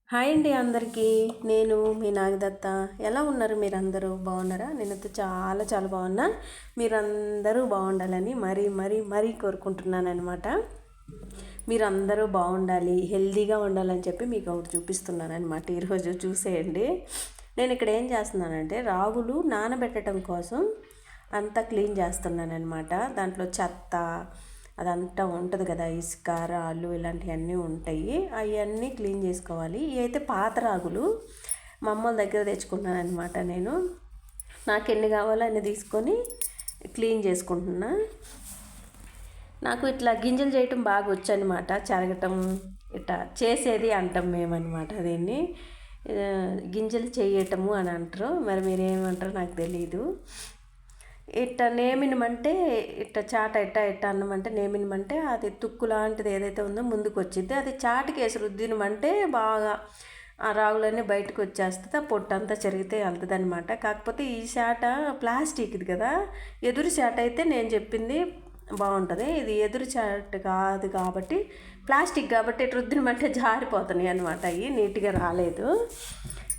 Hi అండి అందరికీ. నేను మీ నాగదత్త. ఎలా ఉన్నారు మీరందరూ? బాగున్నారా? నేనైతే చాలా చాలా బాగున్నా. మీరందరూ బాగుండాలని మరీ మరీ మరీ కోరుకుంటున్నాను అనమాట. మీరందరూ బాగుండాలి, హెల్తీగా ఉండాలని చెప్పి మీకు ఒకటి చూపిస్తున్నాను అనమాట. ఈరోజు చూసేయండి. నేను ఇక్కడ ఏం చేస్తున్నానంటే రాగులు నానబెట్టడం కోసం అంతా క్లీన్ చేస్తున్నాను అనమాట. దాంట్లో చెత్త అదంతా ఉంటుంది కదా, ఇసుక రాళ్ళు ఇలాంటివన్నీ ఉంటాయి. అవన్నీ క్లీన్ చేసుకోవాలి. ఇవి అయితే పాత రాగులు మా అమ్మల దగ్గర తెచ్చుకున్నాను అనమాట. నాకు ఎన్ని కావాలో అన్ని తీసుకొని క్లీన్ చేసుకుంటున్నా. నాకు ఇట్లా గింజలు చేయటం బాగా వచ్చు అనమాట. చెరగటం ఇట్లా చేసేది అంటాం మేమన్నమాట. దీన్ని గింజలు చేయటము అని అంటారు. మరి మీరేమంటారో నాకు తెలీదు. ఇట్ట నేమినమంటే ఇట్ట చాట ఇట్ట అన్నమంటే నేమినమంటే అది తుక్కు లాంటిది ఏదైతే ఉందో ముందుకు వచ్చింది. అది చాటుకి వేసి రుద్దినమంటే బాగా ఆ రాగులన్నీ బయటకు వచ్చేస్తుంది. ఆ పొట్టు అంతా చెరిగితే వెళ్తుంది అనమాట. కాకపోతే ఈ చాట ప్లాస్టిక్ది కదా, ఎదురు చాట అయితే నేను చెప్పింది బాగుంటుంది. ఇది ఎదురు చాట కాదు కాబట్టి ప్లాస్టిక్ కాబట్టి రుద్దినమంటే జారిపోతున్నాయి అనమాట. అవి నీట్గా రాలేదు.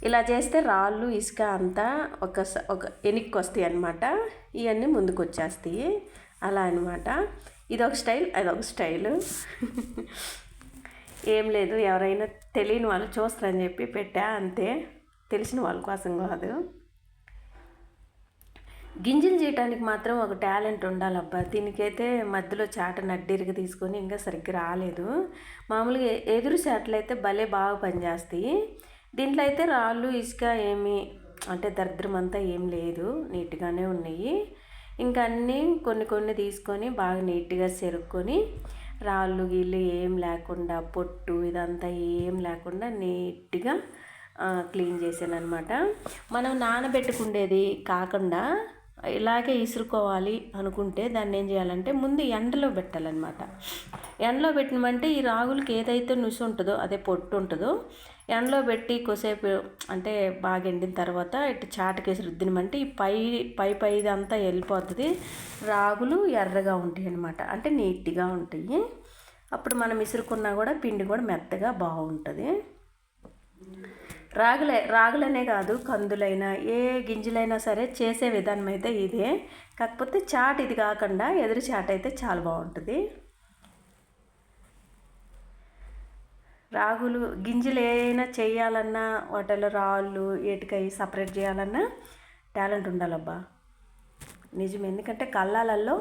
ఇలా చేస్తే రాళ్ళు ఇసుక అంతా ఒక ఎనిక్కి వస్తాయి అన్నమాట. ఇవన్నీ ముందుకు వచ్చేస్తాయి అలా అనమాట. ఇదొక స్టైల్, అదొక స్టైలు. ఏం లేదు, ఎవరైనా తెలియని వాళ్ళు చూస్తారని చెప్పి పెట్టా అంతే, తెలిసిన వాళ్ళ కోసం కాదు. గింజలు చేయడానికి మాత్రం ఒక టాలెంట్ ఉండాలబ్బా. దీనికైతే మధ్యలో చాట నడ్డిరిగి తీసుకొని ఇంకా సరిగ్గా రాలేదు. మామూలుగా ఎదురు చాటలు అయితే భలే బాగా పనిచేస్తాయి. దీంట్లో అయితే రాళ్ళు ఇసుక ఏమి అంటే దరిద్రం అంతా ఏం లేదు, నీట్గానే ఉన్నాయి. ఇంకా అన్నీ కొన్ని కొన్ని తీసుకొని బాగా నీట్గా చెరుక్కొని రాళ్ళు గీళ్ళు ఏం లేకుండా పొట్టు ఇదంతా ఏం లేకుండా నీట్గా క్లీన్ చేశాను అనమాట. మనం నానబెట్టుకుండేది కాకుండా ఇలాగే ఇసురుకోవాలి అనుకుంటే దాన్ని ఏం చేయాలంటే ముందు ఎండలో పెట్టాలన్నమాట. ఎండలో పెట్టినమంటే ఈ రాగులకి ఏదైతే నుసు ఉంటుందో అదే పొట్టు ఉంటుందో ఎండలో పెట్టి కొద్దిసేపు అంటే బాగా ఎండిన తర్వాత ఇటు చాటకేసి రుద్దినమంటే ఈ పైది అంతా వెళ్ళిపోతుంది. రాగులు ఎర్రగా ఉంటాయి అన్నమాట, అంటే నీట్గా ఉంటాయి. అప్పుడు మనం ఇసురుకున్నా కూడా పిండి కూడా మెత్తగా బాగుంటుంది. రాగులనే కాదు, కందులైనా ఏ గింజలైనా సరే చేసే విధానం అయితే ఇదే. కాకపోతే చాట్ ఇది కాకుండా ఎదురు చాట్ అయితే చాలా బాగుంటుంది. రాగులు గింజలు ఏమైనా చేయాలన్నా వాటిలో రాళ్ళు ఏటికాయ సపరేట్ చేయాలన్నా టాలెంట్ ఉండాలబ్బా, నిజం. ఎందుకంటే కళ్ళాలలో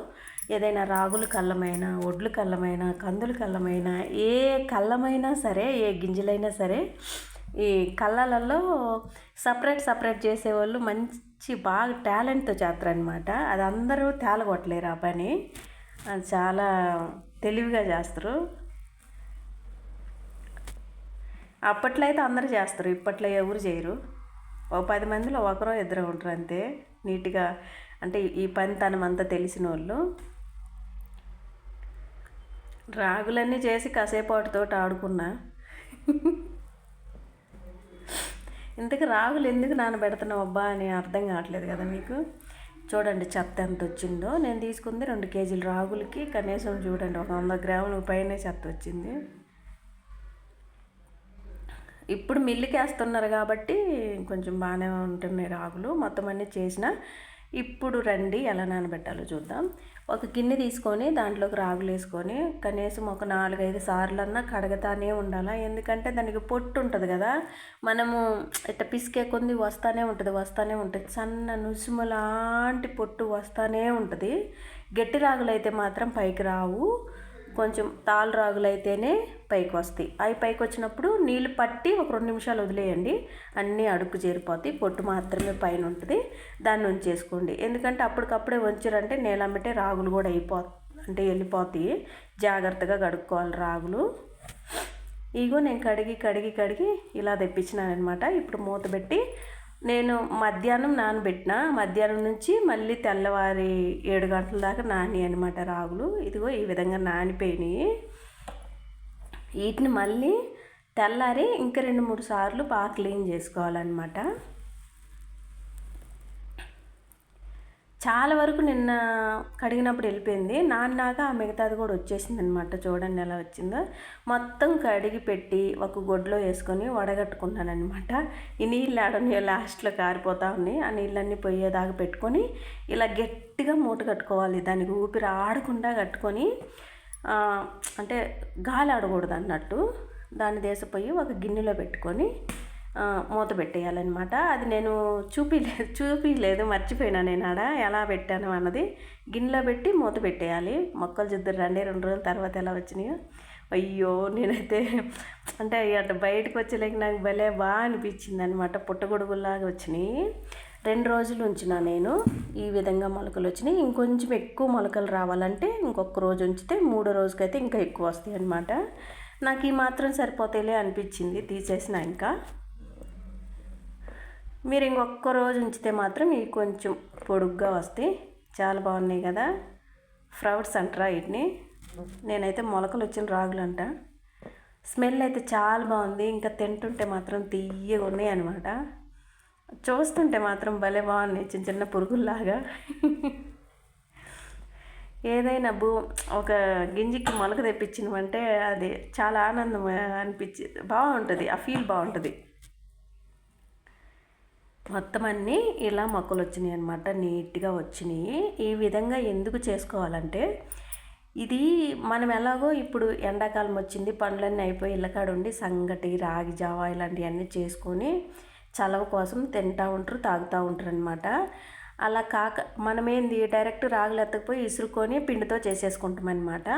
ఏదైనా రాగులు కళ్ళమైనా ఒడ్లు కళ్ళమైనా కందులు కళ్ళమైనా ఏ కళ్ళమైనా సరే ఏ గింజలైనా సరే ఈ కళ్ళాలలో సపరేట్ చేసేవాళ్ళు మంచి బాగా టాలెంట్తో చేస్తారనమాట. అది అందరూ తేలగొట్టలేరు ఆ పని. అది చాలా తెలివిగా చేస్తారు. అప్పట్లో అయితే అందరూ చేస్తారు, ఇప్పట్లో ఎవరు చేయరు. ఓ 10 మందిలో ఒకరో ఇద్దరు ఉంటారు అంతే నీట్గా, అంటే ఈ పనితనం అంతా తెలిసిన వాళ్ళు. రాగులన్నీ చేసి కాసేపు వాటితో ఆడుకున్నా. ఇంతకు రాగులు ఎందుకు నానబెడుతున్నావు అబ్బా అని అర్థం కావట్లేదు కదా మీకు. చూడండి చెత్త ఎంత వచ్చిందో. నేను తీసుకుంది 2 కేజీల రాగులకి కనీసం చూడండి ఒక 100 గ్రాముల పైనే చెత్త వచ్చింది. ఇప్పుడు మిల్లుకి వేస్తున్నారు కాబట్టి కొంచెం బాగానే ఉంటున్నాయి రాగులు. మొత్తం అన్నీ చేసిన. ఇప్పుడు రండి ఎలా నానబెట్టాలో చూద్దాం. ఒక గిన్నె తీసుకొని దాంట్లోకి రాగులు వేసుకొని కనీసం ఒక 4-5 సార్లన్నా కడగతానే ఉండాలా. ఎందుకంటే దానికి పొట్టు ఉంటుంది కదా, మనము ఇట్లా పిసికే కొంది వస్తూనే ఉంటుంది. సన్న నుసుము లాంటి పొట్టు వస్తూనే ఉంటుంది. గట్టి రాగులు అయితే మాత్రం పైకి రావు. కొంచెం తాళ్ళు రాగులు అయితేనే పైకి వస్తాయి. అవి పైకి వచ్చినప్పుడు నీళ్ళు పట్టి ఒక 2 నిమిషాలు వదిలేయండి, అన్నీ అడుక్కు చేరిపోతాయి. పొట్టు మాత్రమే పైన ఉంటుంది, దాన్ని ఉంచేసుకోండి. ఎందుకంటే అప్పటికప్పుడే వంచారంటే నీళ్ళమ్మటే రాగులు కూడా అంటే వెళ్ళిపోతాయి. జాగ్రత్తగా కడుక్కోవాలి రాగులు. ఇగో నేను కడిగి ఇలా తెప్పించినాను అనమాట. ఇప్పుడు మూత పెట్టి నేను మధ్యాహ్నం నానబెట్టిన, మధ్యాహ్నం నుంచి మళ్ళీ తెల్లవారి 7 గంటల దాకా నాని అనమాట రాగులు. ఇదిగో ఈ విధంగా నానిపోయినాయి. వీటిని మళ్ళీ తెల్లారి ఇంకా 2-3 సార్లు బాగా క్లీన్ చేసుకోవాలన్నమాట. చాలా వరకు నిన్న కడిగినప్పుడు వెళ్ళిపోయింది. నాన్నాక ఆ మిగతాది కూడా వచ్చేసింది అనమాట. చూడండి ఎలా వచ్చిందో. మొత్తం కడిగి పెట్టి ఒక గుడ్లో వేసుకొని వడగట్టుకున్నాను అనమాట. ఈ నీళ్ళు ఆడని లాస్ట్లో కారిపోతా ఉన్నాయి. ఆ నీళ్ళన్నీ పొయ్యేదాకా పెట్టుకొని ఇలా గట్టిగా మూట కట్టుకోవాలి. దానికి ఊపిరి ఆడకుండా కట్టుకొని, అంటే గాలి ఆడకూడదు అన్నట్టు. దాన్ని దేశపోయి ఒక గిన్నెలో పెట్టుకొని మూత పెట్టేయాలన్నమాట. అది నేను చూపిలేదు, మర్చిపోయినా నేను ఆడ ఎలా పెట్టాను అన్నది. గిన్నెలో పెట్టి మూత పెట్టేయాలి. మొక్కలు చూద్దరు రండి 2 రోజుల తర్వాత ఎలా వచ్చినాయో. అయ్యో నేనైతే అంటే అటు బయటకు వచ్చేలేక నాకు భలే బాగా అనిపించింది అనమాట. పుట్టగొడుగుల్లాగా వచ్చినాయి. 2 రోజులు ఉంచిన నేను ఈ విధంగా మొలకలు వచ్చినాయి. ఇంకొంచెం ఎక్కువ మొలకలు రావాలంటే ఇంకొక రోజు ఉంచితే 3వ రోజుకైతే ఇంకా ఎక్కువ వస్తాయి అనమాట. నాకు ఈ మాత్రం సరిపోతేలే అనిపించింది, తీసేసిన. ఇంకా మీరు ఇంకొక రోజు ఉంచితే మాత్రం ఇవి కొంచెం పొడుగ్గా వస్తాయి. చాలా బాగున్నాయి కదా. ఫ్రౌట్స్ అంటారా వీటిని. నేనైతే మొలకలు వచ్చిన రాగులు అంట. స్మెల్ అయితే చాలా బాగుంది. ఇంకా తింటుంటే మాత్రం తీయగా ఉన్నాయి అనమాట. చూస్తుంటే మాత్రం భలే బాగున్నాయి, చిన్న చిన్న పురుగుల్లాగా. ఏదైనా ఒక గింజకి మొలక తెప్పించినమంటే అది చాలా ఆనందం అనిపించింది. బాగుంటుంది, ఆ ఫీల్ బాగుంటుంది. మొత్తం అన్నీ ఇలా మొక్కలు వచ్చినాయి అనమాట. నీట్గా వచ్చినాయి. ఈ విధంగా ఎందుకు చేసుకోవాలంటే, ఇది మనం ఎలాగో ఇప్పుడు ఎండాకాలం వచ్చింది, పండ్లన్నీ అయిపోయి ఇళ్ళకాడ ఉండి సంగటి, రాగి జావా ఇలాంటివన్నీ చేసుకొని చలవ కోసం తింటూ ఉంటారు, తాగుతూ ఉంటారు అనమాట. అలా కాక మనమేంది డైరెక్ట్ రాగులు ఎత్తకపోయి ఇసురుకొని పిండితో చేసేసుకుంటాం అనమాట.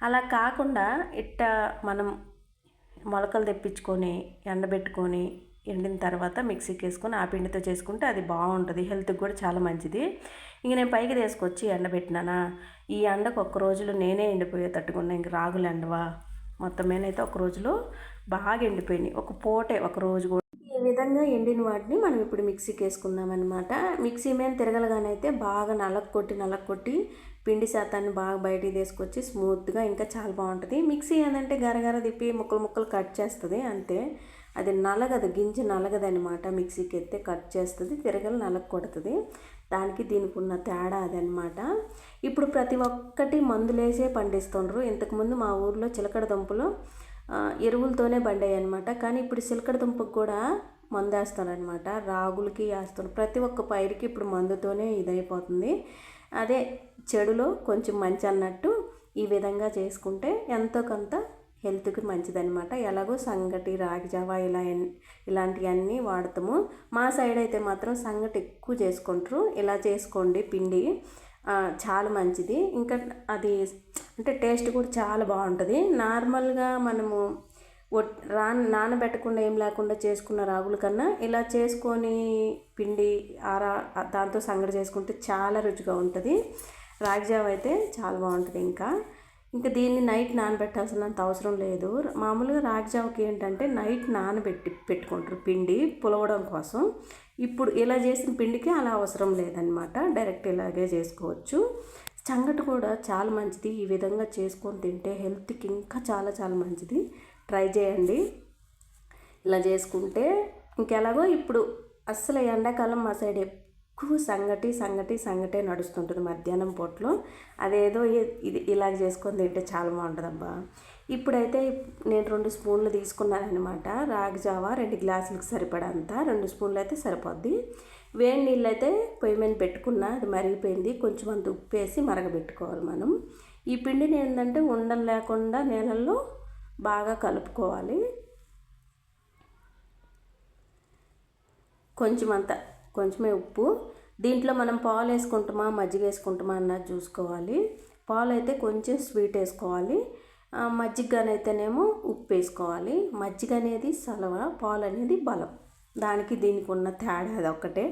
అలా కాకుండా మనం మొలకలు తెప్పించుకొని ఎండబెట్టుకొని ఎండిన తర్వాత మిక్సీకి వేసుకొని ఆ పిండితో చేసుకుంటే అది బాగుంటుంది. హెల్త్కి కూడా చాలా మంచిది. ఇంక నేను పైకి తీసుకొచ్చి ఎండబెట్టినానా, ఈ ఎండకు ఒక్క రోజులో నేనే ఎండిపోయేటట్టుకున్నా. ఇంక రాగులు ఎండవా మొత్తం నేనైతే ఒక రోజులో బాగా ఎండిపోయినాయి. ఒక పూటే ఒక రోజు కూడా. ఈ విధంగా ఎండిన వాటిని మనం ఇప్పుడు మిక్సీకి వేసుకుందాం అనమాట. మిక్సీ మీద తిరగలగానైతే బాగా నలగొట్టి పిండి శాతాన్ని బాగా బయటికి తీసుకొచ్చి స్మూత్గా ఇంకా చాలా బాగుంటుంది. మిక్సీ ఏంటంటే గరగర తిప్పి ముక్కలు కట్ చేస్తుంది అంతే. అది నలగదు, గింజ నలగదనమాట. మిక్సీకి ఎత్తే కట్ చేస్తుంది, తిరగలు నలగ కొడుతుంది. దానికి దీనికి ఉన్న తేడా అదనమాట. ఇప్పుడు ప్రతి ఒక్కటి మందులేసే పండిస్తుండ్రు. ఇంతకుముందు మా ఊర్లో చిలకడ దుంపలు ఎరువులతోనే పండాయి అనమాట. కానీ ఇప్పుడు చిలకడ దుంపకు కూడా మందు వేస్తారనమాట. రాగులకి వేస్తారు. ప్రతి ఒక్క పైరుకి ఇప్పుడు మందుతోనే ఇదైపోతుంది. అదే చెడులో కొంచెం మంచి అన్నట్టు ఈ విధంగా చేసుకుంటే ఎంతో కొంత హెల్త్కి మంచిదనమాట. ఎలాగో సంగటి, రాగి జావా ఇలాంటివన్నీ వాడతాము. మా సైడ్ అయితే మాత్రం సంగటి ఎక్కువ చేసుకుంటారు. ఇలా చేసుకోండి, పిండి చాలా మంచిది. ఇంకా అది అంటే టేస్ట్ కూడా చాలా బాగుంటుంది. నార్మల్గా మనము నానబెట్టకుండా ఏం లేకుండా చేసుకున్న రాగుల కన్నా ఇలా చేసుకొని పిండి దాంతో సంగటి చేసుకుంటే చాలా రుచిగా ఉంటుంది. రాగి జావ అయితే చాలా బాగుంటుంది. ఇంకా దీన్ని నైట్ నానబెట్టాల్సినంత అవసరం లేదు. మామూలుగా రాగి జావకి ఏంటంటే నైట్ పెట్టుకుంటారు పిండి పులవడం కోసం. ఇప్పుడు ఇలా చేసిన పిండికి అలా అవసరం లేదనమాట. డైరెక్ట్ ఇలాగే చేసుకోవచ్చు. సంగటి కూడా చాలా మంచిది. ఈ విధంగా చేసుకొని తింటే హెల్త్కి ఇంకా చాలా చాలా మంచిది. ట్రై చేయండి. ఇలా చేసుకుంటే ఇంకెలాగో ఇప్పుడు అస్సలు ఎండాకాలం మా సైడ్ ఎక్కువ సంగటే నడుస్తుంటుంది మధ్యాహ్నం పూటలో. అదేదో ఇది ఇలా చేసుకొని తింటే చాలా బాగుంటుంది అబ్బా. ఇప్పుడైతే నేను 2 స్పూన్లు తీసుకున్నాను అనమాట. రాగి జావా 2 గ్లాసులకు సరిపడంత 2 స్పూన్లు అయితే సరిపోద్ది. వేడి నీళ్ళు అయితే పొయ్యి మీద పెట్టుకున్నా, అది మరిగిపోయింది. కొంచెం అంత ఉప్పు వేసి మరగబెట్టుకోవాలి మనం. ఈ పిండిని ఏంటంటే ఉండలు లేకుండా నీళ్ళల్లో బాగా కలుపుకోవాలి. కొంచెమే ఉప్పు. దీంట్లో మనం పాలు వేసుకుంటామా మజ్జిగ వేసుకుంటామా అన్నది చూసుకోవాలి. పాలు అయితే కొంచెం స్వీట్ వేసుకోవాలి. మజ్జిగనైతేనేమో ఉప్పు వేసుకోవాలి. మజ్జిగ అనేది సలవ, పాలు అనేది బలం. దానికి దీనికి ఉన్న తేడా అదొక్కటే.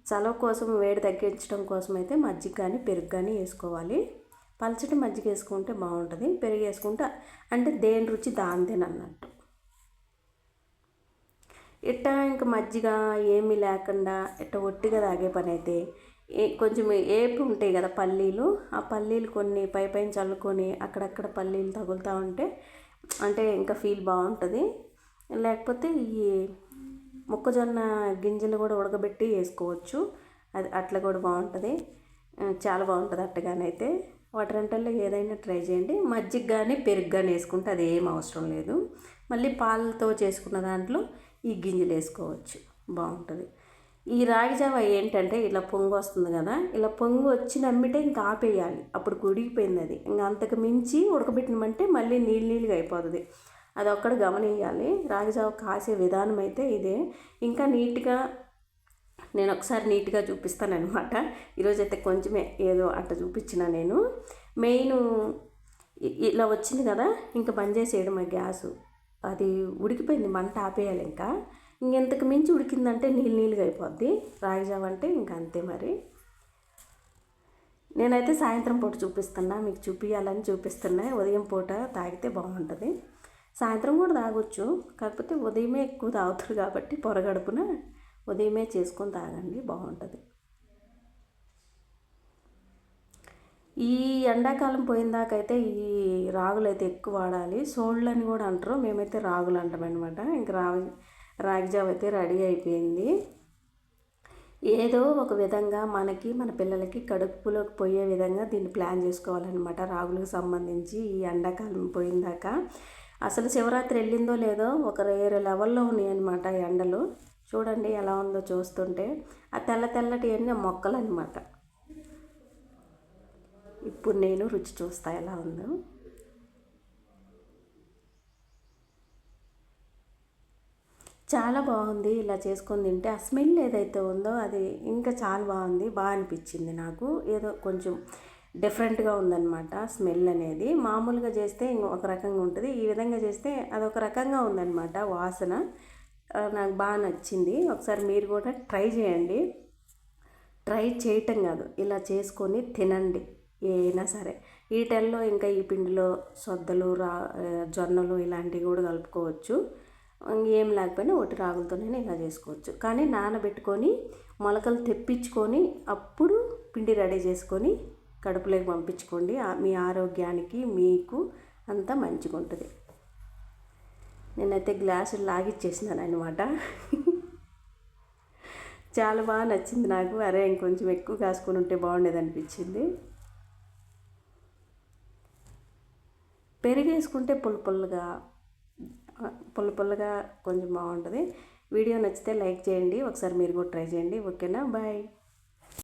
చలవ కోసం వేడి తగ్గించడం కోసం అయితే మజ్జిగ కానీ పెరుగు కానీ వేసుకోవాలి. పలచటి మజ్జిగ వేసుకుంటే బాగుంటుంది. పెరుగు వేసుకుంటే అంటే దేని రుచి దానిదేనన్నట్టు. ఇంకా మజ్జిగ ఏమీ లేకుండా ఒట్టిగా తాగే పని అయితే కొంచెం ఏపు ఉంటాయి కదా పల్లీలు, ఆ పల్లీలు కొన్ని పైన చల్లుకొని అక్కడక్కడ పల్లీలు తగులుతూ ఉంటే అంటే ఇంకా ఫీల్ బాగుంటుంది. లేకపోతే ఈ మొక్కజొన్న గింజలు కూడా ఉడకబెట్టి వేసుకోవచ్చు. అది అట్లా కూడా బాగుంటుంది. చాలా బాగుంటుంది అట్టగానైతే. వాటరంటల్లో ఏదైనా ట్రై చేయండి. మజ్జిగ కానీ పెరుగు కానీ వేసుకుంటే అది ఏం అవసరం లేదు. మళ్ళీ పాలతో చేసుకున్న దాంట్లో ఈ గింజలు వేసుకోవచ్చు, బాగుంటుంది. ఈ రాగి జావ ఏంటంటే ఇలా పొంగు వస్తుంది కదా, ఇలా పొంగు వచ్చిన అమ్మిటే ఇంకా ఆపేయాలి, అప్పుడు ఉడికిపోయింది అది. ఇంకా అంతకు మించి ఉడకబెట్టినమంటే మళ్ళీ నీళ్ళుగా అయిపోతుంది. అది ఒక్కటి గమనించాలి. రాగి జావ కాసే విధానం అయితే ఇదే. ఇంకా నీట్గా నేను ఒకసారి నీట్గా చూపిస్తానమాట. ఈరోజైతే కొంచెమే ఏదో అట్లా చూపించిన నేను. మెయిన్ ఇలా వచ్చింది కదా, ఇంకా బంద్ చేసేయడం ఆ గ్యాసు. అది ఉడికిపోయింది, మంట ఆపేయాలి. ఇంకా ఇంకెంతకు మించి ఉడికిందంటే నీళ్ళుగా అయిపోద్ది రాగి జావ అంటే. ఇంకా అంతే మరి. నేనైతే సాయంత్రం పూట చూపిస్తున్నా, మీకు చూపించాలని చూపిస్తున్నా. ఉదయం పూట తాగితే బాగుంటుంది. సాయంత్రం కూడా తాగొచ్చు, కాకపోతే ఉదయమే ఎక్కువ తాగుతారు కాబట్టి పొరగడుపున ఉదయమే చేసుకొని తాగండి, బాగుంటుంది. ఈ ఎండాకాలం పోయిన దాకైతే ఈ రాగులు అయితే ఎక్కువ వాడాలి. సోళ్ళు అని కూడా అంటారు, మేమైతే రాగులు అంటామన్నమాట. ఇంకా రాగి జావ అయితే రెడీ అయిపోయింది. ఏదో ఒక విధంగా మనకి మన పిల్లలకి కడుపులోకి పోయే విధంగా దీన్ని ప్లాన్ చేసుకోవాలన్నమాట. రాగులకు సంబంధించి ఈ ఎండాకాలం పోయిందాక అసలు శివరాత్రి వెళ్ళిందో లేదో ఒక వేరే లెవెల్లో ఉన్నాయి అనమాట ఎండలు. చూడండి ఎలా ఉందో చూస్తుంటే. ఆ తెల్లటి అన్నీ మొక్కలు అనమాట. ఇప్పుడు నేను రుచి చూస్తా ఎలా ఉందో. చాలా బాగుంది ఇలా చేసుకొని తింటే. ఆ స్మెల్ ఏదైతే ఉందో అది ఇంకా చాలా బాగుంది, బాగా అనిపించింది నాకు. ఏదో కొంచెం డిఫరెంట్గా ఉందన్నమాట స్మెల్ అనేది. మామూలుగా చేస్తే ఒక రకంగా ఉంటుంది, ఈ విధంగా చేస్తే అదొక రకంగా ఉందన్నమాట వాసన. నాకు బాగా నచ్చింది. ఒకసారి మీరు కూడా ట్రై చేయండి. ట్రై చేయటం కాదు, ఇలా చేసుకొని తినండి ఏనా సరే. ఈ టైంలో ఇంకా ఈ పిండిలో సొద్దలు జొన్నలు ఇలాంటివి కూడా కలుపుకోవచ్చు. ఏం లేకపోయినా ఒకటి రాగులతోనే ఇలా చేసుకోవచ్చు. కానీ నానబెట్టుకొని మొలకలు తెప్పించుకొని అప్పుడు పిండి రెడీ చేసుకొని కడుపులోకి పంపించుకోండి. మీ ఆరోగ్యానికి మీకు అంతా మంచిగా ఉంటుంది. నేనైతే గ్లాసులు లాగిచ్చేసినాను అనమాట. చాలా బాగా నచ్చింది నాకు. అరే ఇంకొంచెం ఎక్కువ కాసుకొని ఉంటే బాగుండేది అనిపించింది. పెరిగేసుకుంటే పుల్లగా కొంచెం బాగుంటుంది. వీడియో నచ్చితే లైక్ చేయండి, ఒకసారి మీరు కూడా ట్రై చేయండి. ఓకేనా, బాయ్.